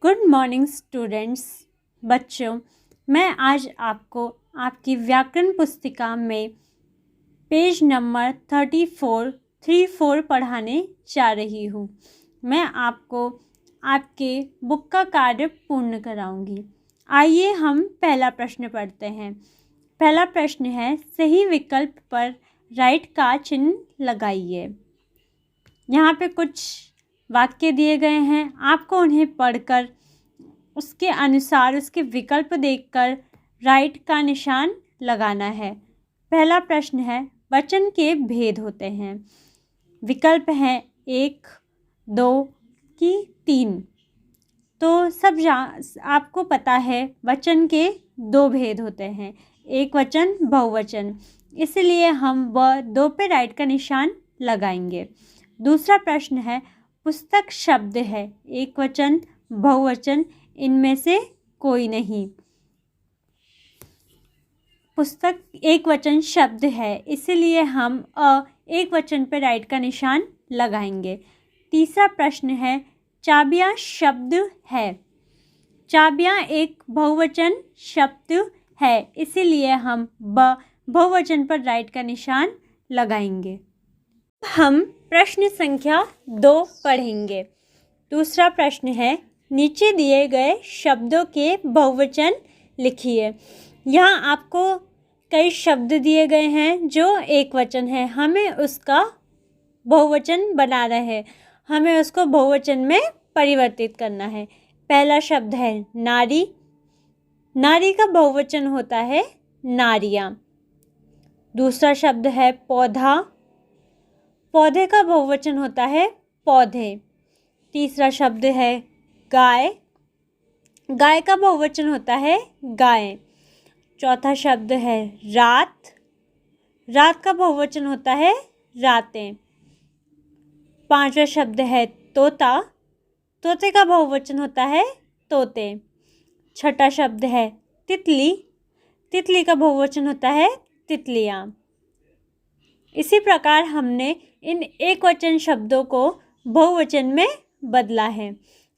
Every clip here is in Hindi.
Good morning students. बच्चों, मैं आज आपको आपकी व्याकरण पुस्तिका में पेज नंबर 34 पढ़ाने जा रही हूँ। मैं आपको आपके बुक का कार्य पूर्ण कराऊंगी। आइए हम पहला प्रश्न पढ़ते हैं। पहला प्रश्न है, सही विकल्प पर राइट का चिन्ह लगाइए। यहाँ पे कुछ वाक्य दिए गए हैं, आपको उन्हें पढ़कर उसके अनुसार उसके विकल्प देखकर राइट का निशान लगाना है। पहला प्रश्न है, वचन के भेद होते हैं। विकल्प हैं 1, 2 की 3। तो आपको पता है वचन के 2 भेद होते हैं, एक वचन बहुवचन, इसलिए हम 2 पे राइट का निशान लगाएंगे। दूसरा प्रश्न है, पुस्तक शब्द है, एक वचन बहुवचन इनमें से कोई नहीं। पुस्तक एक वचन शब्द है, इसलिए हम एक वचन पर राइट का निशान लगाएंगे। तीसरा प्रश्न है, चाबियां शब्द है। चाबियां एक बहुवचन शब्द है, इसीलिए हम बहुवचन पर राइट का निशान लगाएंगे। हम प्रश्न संख्या 2 पढ़ेंगे। दूसरा प्रश्न है, नीचे दिए गए शब्दों के बहुवचन लिखिए। यहाँ आपको कई शब्द दिए गए हैं जो एक वचन है, हमें उसका बहुवचन बनाना है, हमें उसको बहुवचन में परिवर्तित करना है। पहला शब्द है नारी। नारी का बहुवचन होता है नारियाँ। दूसरा शब्द है पौधा। पौधे का बहुवचन होता है पौधे। तीसरा शब्द है गाय। गाय का बहुवचन होता है गाय। चौथा शब्द है रात। रात का बहुवचन होता है रातें। पांचवा शब्द है तोता। तोते का बहुवचन होता है तोते। छठा शब्द है तितली। तितली का बहुवचन होता है तितलियाँ। इसी प्रकार हमने इन एक वचन शब्दों को बहुवचन में बदला है।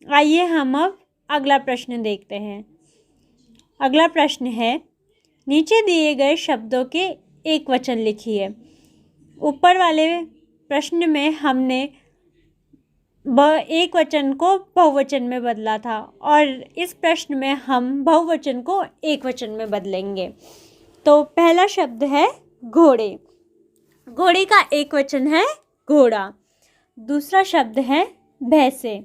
आइए हम अब अगला प्रश्न देखते हैं। अगला प्रश्न है, नीचे दिए गए शब्दों के एक वचन लिखिए। ऊपर वाले प्रश्न में हमने एक वचन को बहुवचन में बदला था और इस प्रश्न में हम बहुवचन को एक वचन में बदलेंगे। तो पहला शब्द है घोड़े। घोड़े का एक वचन है घोड़ा। दूसरा शब्द है भैंसे।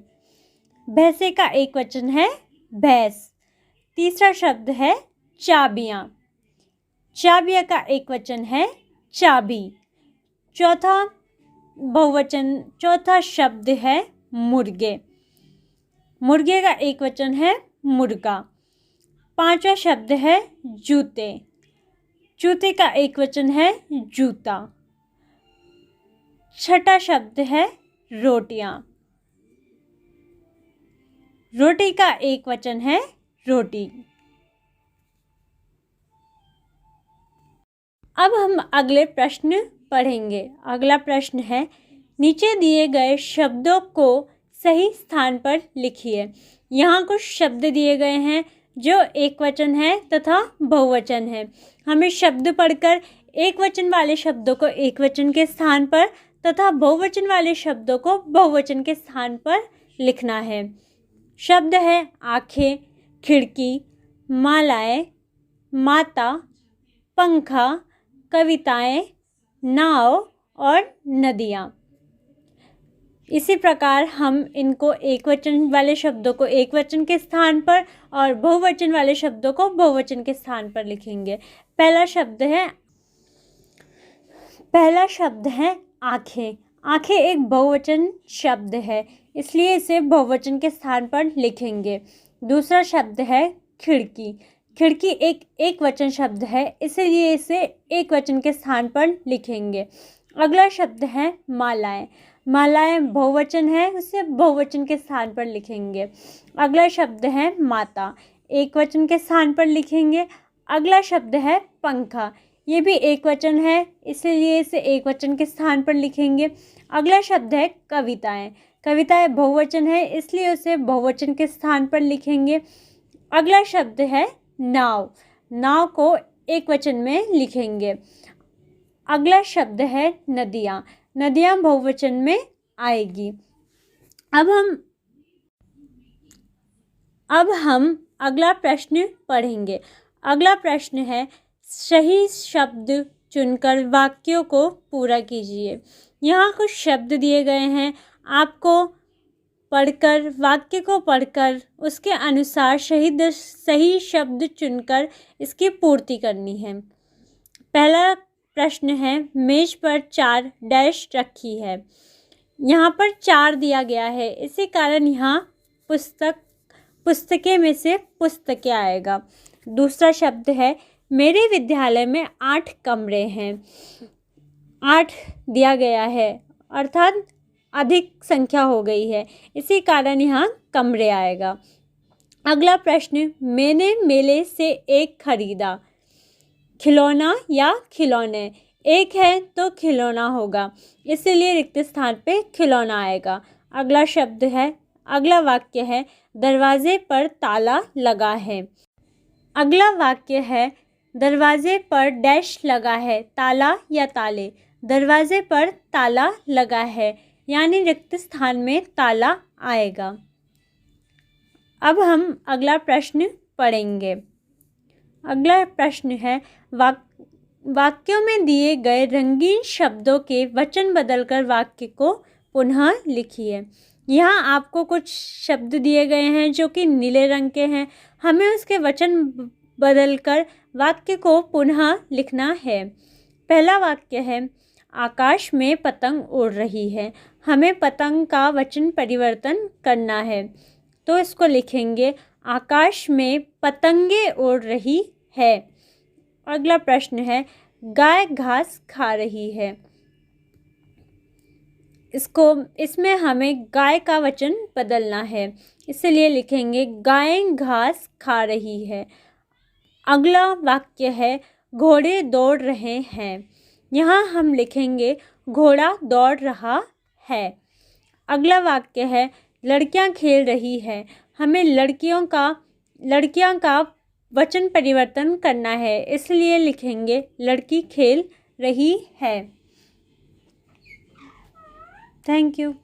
भैंसे का एक वचन है भैंस। तीसरा शब्द है चाबियाँ। चाबियाँ का एक वचन है चाबी। चौथा शब्द है मुर्गे। मुर्गे का एक वचन है मुर्गा। पांचवा शब्द है जूते। जूते का एक वचन है जूता। छठा शब्द है रोटियां। रोटी का एक वचन है रोटी। अब हम अगले प्रश्न पढ़ेंगे। अगला प्रश्न है, नीचे दिए गए शब्दों को सही स्थान पर लिखिए। यहाँ कुछ शब्द दिए गए हैं जो एक वचन है तथा बहुवचन है। हमें शब्द पढ़कर एक वचन वाले शब्दों को एक वचन के स्थान पर तथा बहुवचन वाले शब्दों को बहुवचन के स्थान पर लिखना है। शब्द है आँखें, खिड़की, मालाएं, माता, पंखा, कविताएं, नाव और नदियाँ। इसी प्रकार हम इनको एक वचन वाले शब्दों को एक वचन के स्थान पर और बहुवचन वाले शब्दों को बहुवचन के स्थान पर लिखेंगे। पहला शब्द है आँखें। आँखें एक बहुवचन शब्द है, इसलिए इसे बहुवचन के स्थान पर लिखेंगे। दूसरा शब्द है खिड़की। खिड़की एक वचन शब्द है, इसलिए इसे एक वचन के स्थान पर लिखेंगे। अगला शब्द है मालाएं। मालाएं बहुवचन है, उसे बहुवचन के स्थान पर लिखेंगे। अगला शब्द है माता। एक वचन के स्थान पर लिखेंगे। अगला शब्द है पंखा। ये भी एक वचन है, इसलिए इसे एक वचन के स्थान पर लिखेंगे। अगला शब्द है कविताएं। कविता बहुवचन है इसलिए उसे बहुवचन के स्थान पर लिखेंगे। अगला शब्द है नाव। नाव को एक वचन में लिखेंगे। अगला शब्द है नदियाँ। नदियाँ बहुवचन में आएगी। अब हम अगला प्रश्न पढ़ेंगे। अगला प्रश्न है सही शब्द चुनकर वाक्यों को पूरा कीजिए। यहाँ कुछ शब्द दिए गए हैं, आपको पढ़कर वाक्य को पढ़कर उसके अनुसार सही शब्द चुनकर इसकी पूर्ति करनी है। पहला प्रश्न है मेज पर 4 डैश रखी है। यहाँ पर 4 दिया गया है, इसी कारण यहाँ पुस्तकें में से पुस्तकें आएगा। दूसरा शब्द है मेरे विद्यालय में 8 कमरे हैं। 8 दिया गया है अर्थात अधिक संख्या हो गई है, इसी कारण यहाँ कमरे आएगा। अगला प्रश्न मैंने मेले से एक खरीदा। खिलौना या खिलौने, एक है तो खिलौना होगा, इसलिए रिक्त स्थान पे खिलौना आएगा। अगला वाक्य है दरवाजे पर ताला लगा है। अगला वाक्य है दरवाजे पर डैश लगा है, ताला या ताले। दरवाजे पर ताला लगा है यानी रिक्त स्थान में ताला आएगा। अब हम अगला प्रश्न पढ़ेंगे। अगला प्रश्न है वाक्यों में दिए गए रंगीन शब्दों के वचन बदलकर वाक्य को पुनः लिखिए। यहाँ आपको कुछ शब्द दिए गए हैं जो कि नीले रंग के हैं, हमें उसके वचन बदलकर वाक्य को पुनः लिखना है। पहला वाक्य है आकाश में पतंग उड़ रही है। हमें पतंग का वचन परिवर्तन करना है, तो इसको लिखेंगे आकाश में पतंगे उड़ रही है। अगला प्रश्न है गाय घास खा रही है। इसमें हमें गाय का वचन बदलना है, इसलिए लिखेंगे गाय घास खा रही है। अगला वाक्य है घोड़े दौड़ रहे हैं। यहाँ हम लिखेंगे घोड़ा दौड़ रहा है। अगला वाक्य है लड़कियाँ खेल रही है। हमें लड़कियाँ का वचन परिवर्तन करना है, इसलिए लिखेंगे लड़की खेल रही है। Thank you.